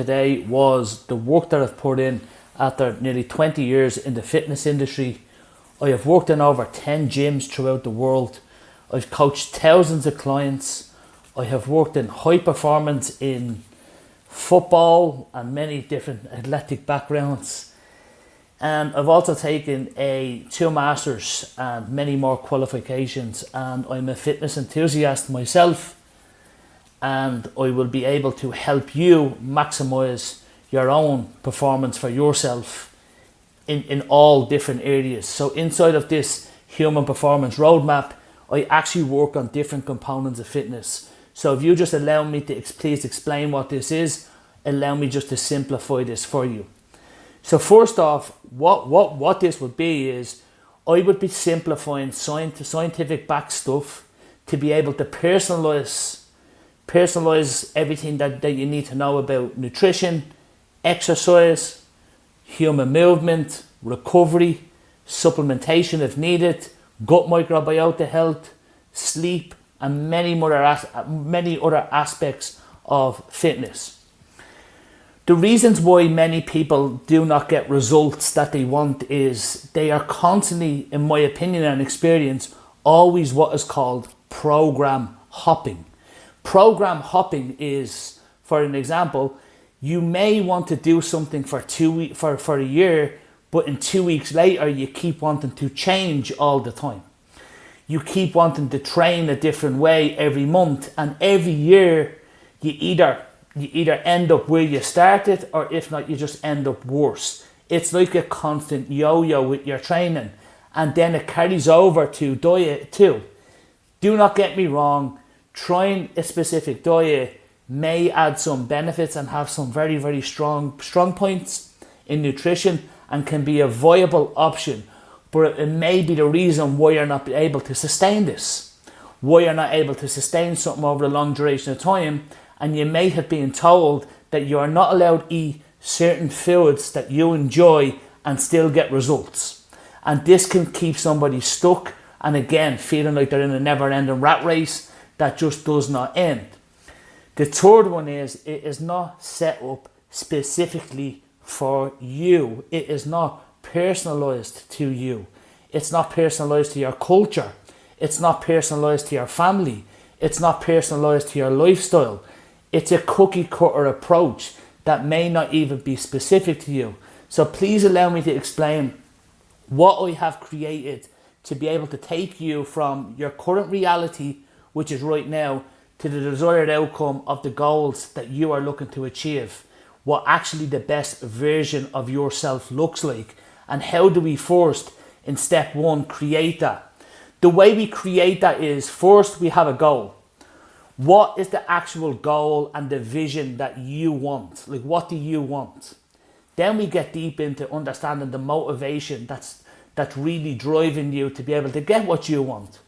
Today was the work that I've put in after nearly 20 years in the fitness industry. I have worked in over 10 gyms throughout the world. I've coached thousands of clients. I have worked in high performance in football and many different athletic backgrounds. And I've also taken two masters and many more qualifications, and I'm a fitness enthusiast myself, and I will be able to help you maximize your own performance for yourself in all different areas. So inside of this human performance roadmap, I actually work on different components of fitness. So if you just allow me to please explain what this is, allow me just to simplify this for you. So first off, what this would be is I would be simplifying scientific back stuff to be able to personalize everything that you need to know about nutrition, exercise, human movement, recovery, supplementation if needed, gut microbiota health, sleep, and many other aspects of fitness. The reasons why many people do not get results that they want is they are constantly, in my opinion and experience, always what is called program hopping. Program hopping is, for an example, you may want to do something for a year, but in 2 weeks later you keep wanting to change all the time. You keep wanting to train a different way every month, and every year you either end up where you started, or if not, you just end up worse. It's like a constant yo-yo with your training, and then it carries over to diet too. Do not get me wrong, trying a specific diet may add some benefits and have some very, very strong points in nutrition and can be a viable option, but it may be the reason why you're not able to sustain this, why you're not able to sustain something over a long duration of time. And you may have been told that you are not allowed to eat certain foods that you enjoy and still get results. And this can keep somebody stuck and again feeling like they're in a never-ending rat race that just does not end. The third one is it is not set up specifically for you. It is not personalized to you. It's not personalized to your culture. It's not personalized to your family. It's not personalized to your lifestyle. It's a cookie cutter approach that may not even be specific to you. So please allow me to explain what I have created to be able to take you from your current reality, which is right now, to the desired outcome of the goals that you are looking to achieve. What actually the best version of yourself looks like, and how do we first, in step one, create that. The way we create that is, first we have a goal. What is the actual goal and the vision that you want? Like, what do you want? Then we get deep into understanding the motivation that's really driving you to be able to get what you want.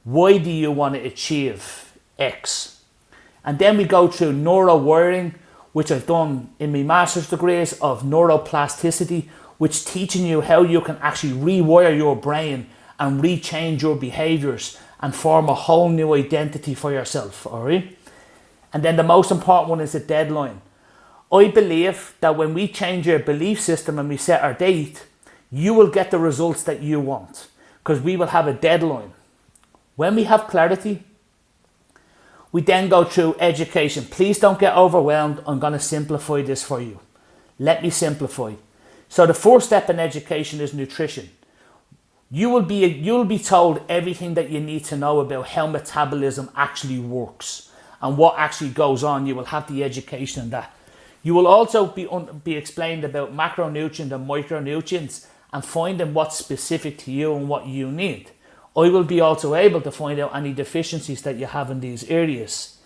Why do you want to achieve X? And then we go through neurowiring, which I've done in my master's degrees of neuroplasticity, which teaching you how you can actually rewire your brain and rechange your behaviors and form a whole new identity for yourself, all right? And then the most important one is the deadline. I believe that when we change your belief system and we set our date, you will get the results that you want, because we will have a deadline. When we have clarity, we then go through education. Please don't get overwhelmed. I'm going to simplify this for you. Let me simplify. So the first step in education is nutrition. You'll be told everything that you need to know about how metabolism actually works and what actually goes on. You will have the education in that. You will also be explained about macronutrients and micronutrients and finding what's specific to you and what you need. I will be also able to find out any deficiencies that you have in these areas.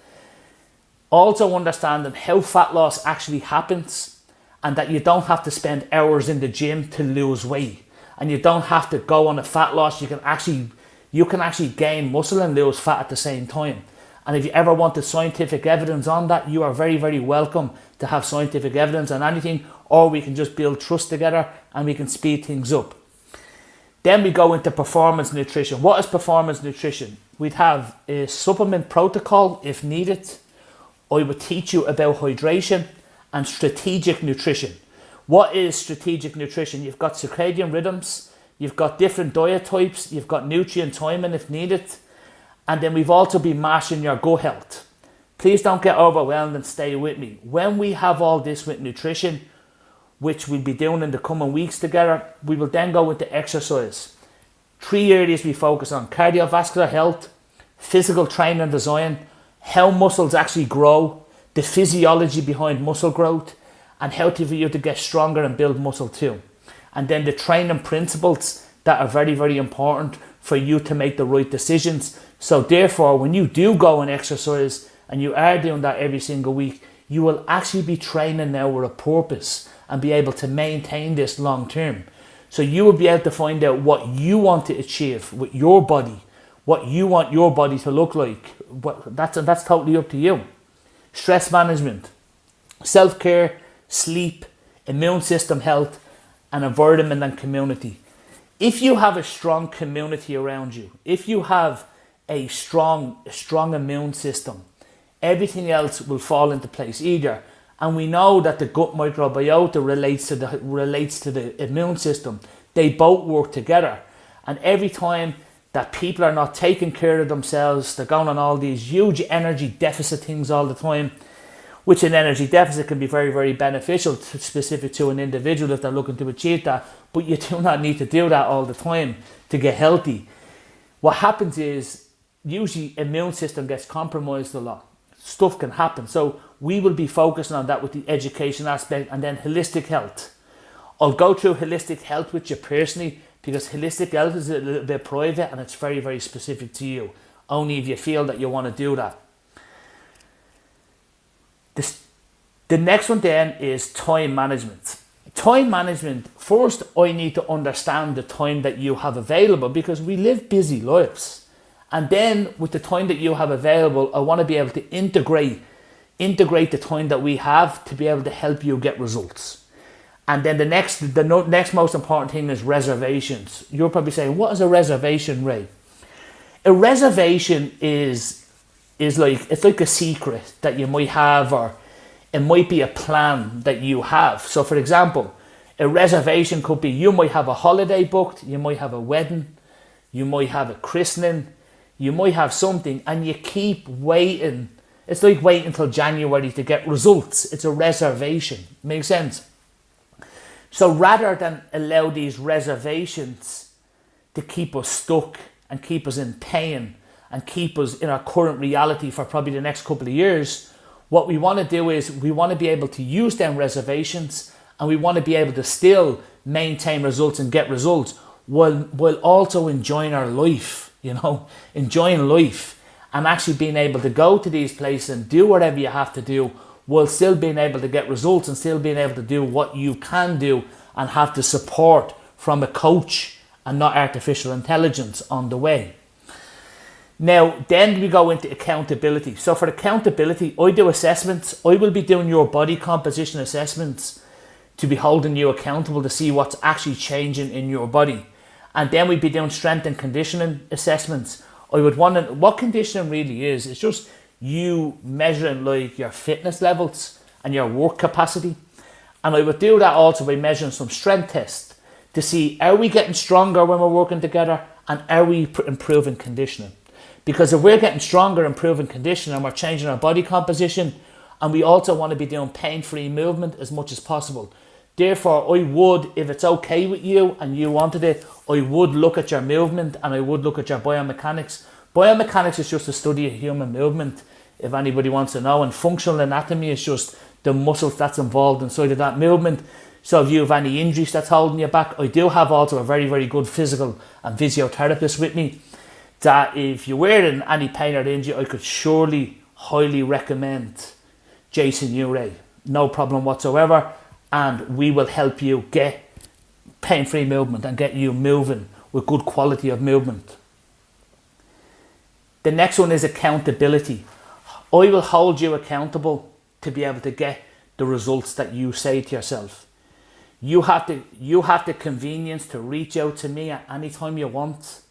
Also understanding how fat loss actually happens, and that you don't have to spend hours in the gym to lose weight. And you don't have to go on a fat loss. You can actually gain muscle and lose fat at the same time. And if you ever wanted scientific evidence on that, you are very, very welcome to have scientific evidence on anything, or we can just build trust together and we can speed things up. Then we go into performance nutrition. What is performance nutrition? We'd have a supplement protocol if needed. I would teach you about hydration and strategic nutrition. What is strategic nutrition? You've got circadian rhythms, you've got different diet types, you've got nutrient timing if needed, and then we've also been mastering your gut health. Please don't get overwhelmed and stay with me. When we have all this with nutrition, which we'll be doing in the coming weeks together, we will then go into exercise. 3 areas we focus on: cardiovascular health, physical training and design, how muscles actually grow, the physiology behind muscle growth, and how for you to get stronger and build muscle too. And then the training principles that are very, very important for you to make the right decisions. So therefore, when you do go and exercise and you are doing that every single week, you will actually be training now with a purpose and be able to maintain this long term. So you will be able to find out what you want to achieve with your body, what you want your body to look like. That's totally up to you. Stress management, self-care, sleep, immune system health, and environment and community. If you have a strong community around you, if you have a strong immune system, everything else will fall into place either. And we know that the gut microbiota relates to the immune system. They both work together. And every time that people are not taking care of themselves, they're going on all these huge energy deficit things all the time, which an energy deficit can be very, very beneficial specific to an individual if they're looking to achieve that. But you do not need to do that all the time to get healthy. What happens is usually immune system gets compromised a lot. Stuff can happen. So we will be focusing on that with the education aspect, and then holistic health. I'll go through holistic health with you personally, because holistic health is a little bit private and it's very, very specific to you. Only if you feel that you want to do that. The next one then is time management. Time management, first I need to understand the time that you have available, because we live busy lives. And then with the time that you have available, I want to be able to integrate the time that we have to be able to help you get results. And then the next most important thing is reservations. You're probably saying, what is a reservation, Ray? A reservation is like, it's like a secret that you might have, or it might be a plan that you have. So for example, a reservation could be, you might have a holiday booked, you might have a wedding, you might have a christening, you might have something, and you keep waiting. It's like waiting until January to get results. It's a reservation. Makes sense? So rather than allow these reservations to keep us stuck and keep us in pain and keep us in our current reality for probably the next couple of years, what we want to do is we want to be able to use them reservations, and we want to be able to still maintain results and get results while also enjoying our life, enjoying life. And actually being able to go to these places and do whatever you have to do, while still being able to get results and still being able to do what you can do, and have the support from a coach and not artificial intelligence on the way. Now, then we go into accountability. So for accountability, I do assessments. I will be doing your body composition assessments to be holding you accountable to see what's actually changing in your body. And then we'd be doing strength and conditioning assessments. I would want to, what conditioning really is, it's just you measuring like your fitness levels and your work capacity. And I would do that also by measuring some strength tests to see, are we getting stronger when we're working together, and are we improving conditioning? Because if we're getting stronger, improving conditioning, and we're changing our body composition, and we also want to be doing pain-free movement as much as possible. Therefore, I would, if it's okay with you and you wanted it, I would look at your movement and I would look at your biomechanics. Biomechanics is just a study of human movement, if anybody wants to know, and functional anatomy is just the muscles that's involved inside of that movement. So if you have any injuries that's holding you back, I do have also a very, very good physical and physiotherapist with me, that if you're wearing any pain or injury, I could surely highly recommend Jason Uray. No problem whatsoever. And we will help you get pain-free movement and get you moving with good quality of movement. The next one is accountability. I will hold you accountable to be able to get the results that you say to yourself. You have the convenience to reach out to me at any time you want.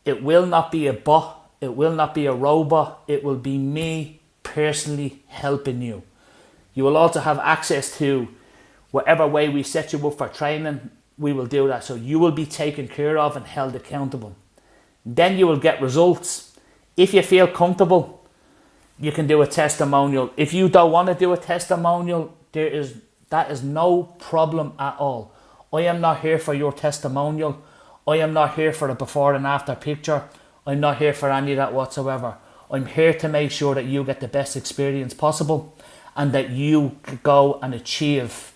It will not be a bot. It will not be a robot. It will be me personally helping you. You will also have access to whatever way we set you up for training, we will do that. So you will be taken care of and held accountable. Then you will get results. If you feel comfortable, you can do a testimonial. If you don't want to do a testimonial, that is no problem at all. I am not here for your testimonial. I am not here for a before and after picture. I'm not here for any of that whatsoever. I'm here to make sure that you get the best experience possible and that you go and achieve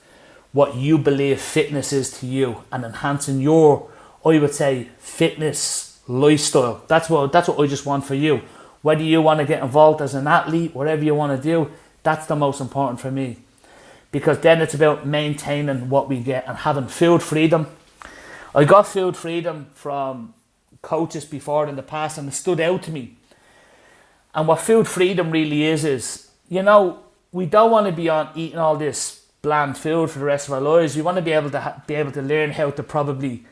what you believe fitness is to you and enhancing your, I would say, fitness lifestyle. That's what I just want for you. Whether you want to get involved as an athlete, whatever you want to do, that's the most important for me. Because then it's about maintaining what we get and having food freedom. I got food freedom from coaches before in the past and it stood out to me. And what food freedom really is, you know, we don't want to be on eating all this bland food for the rest of our lives. We want to be able to learn how to probably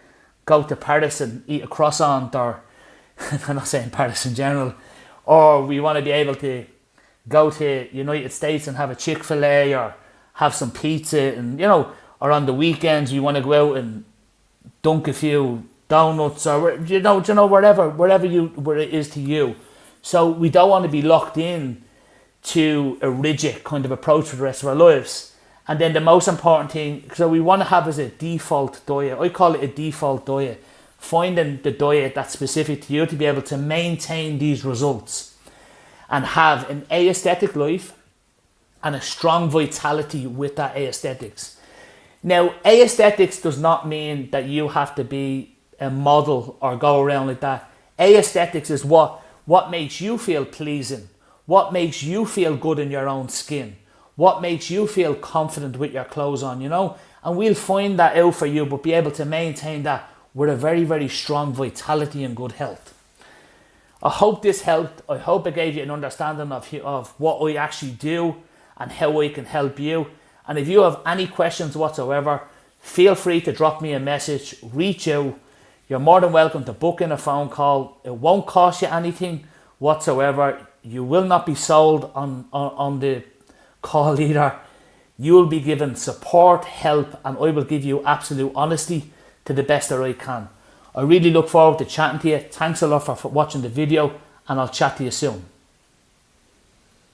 go to Paris and eat a croissant, or I'm not saying Paris in general, or we want to be able to go to United States and have a Chick-fil-A or have some pizza, and or on the weekends you want to go out and dunk a few donuts, or wherever it is to you. So we don't want to be locked in to a rigid kind of approach for the rest of our lives. And then the most important thing, so we want to have as a default diet. I call it a default diet. Finding the diet that's specific to you to be able to maintain these results and have an aesthetic life and a strong vitality with that aesthetics. Now, aesthetics does not mean that you have to be a model or go around like that. Aesthetics is what makes you feel pleasing, what makes you feel good in your own skin, what makes you feel confident with your clothes on, and we'll find that out for you, but be able to maintain that with a very, very strong vitality and good health. I hope this helped. I hope it gave you an understanding of what I actually do and how I can help you. And if you have any questions whatsoever, feel free to drop me a message, reach out. You're more than welcome to book in a phone call. It won't cost you anything whatsoever. You will not be sold on the call either. You will be given support, help, and I will give you absolute honesty to the best that I can. I really look forward to chatting to you. Thanks a lot for watching the video, and I'll chat to you soon.